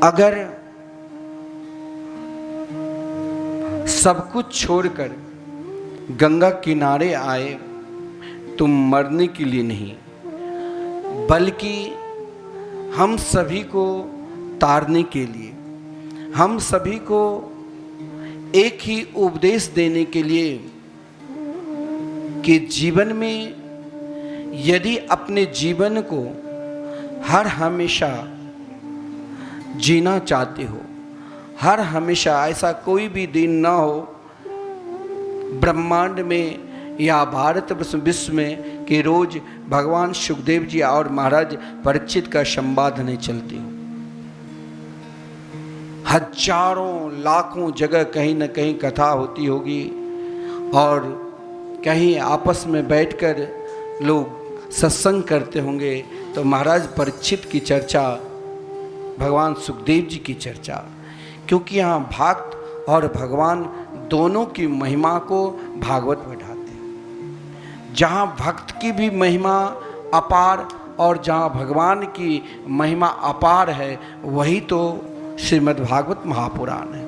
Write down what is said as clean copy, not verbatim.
अगर सब कुछ छोड़कर गंगा किनारे आए तो मरने के लिए नहीं, बल्कि हम सभी को तारने के लिए, हम सभी को एक ही उपदेश देने के लिए कि जीवन में यदि अपने जीवन को हर हमेशा जीना चाहते हो, हर हमेशा ऐसा कोई भी दिन ना हो ब्रह्मांड में या भारत विश्व में कि रोज भगवान सुखदेव जी और महाराज परीक्षित का संवाद नहीं चलते हो। हजारों लाखों जगह कहीं न कहीं कथा होती होगी और कहीं आपस में बैठकर लोग सत्संग करते होंगे, तो महाराज परीक्षित की चर्चा, भगवान सुखदेव जी की चर्चा, क्योंकि यहाँ भक्त और भगवान दोनों की महिमा को भागवत बढ़ाते हैं। जहाँ भक्त की भी महिमा अपार और जहाँ भगवान की महिमा अपार है, वही तो श्रीमद् भागवत महापुराण है।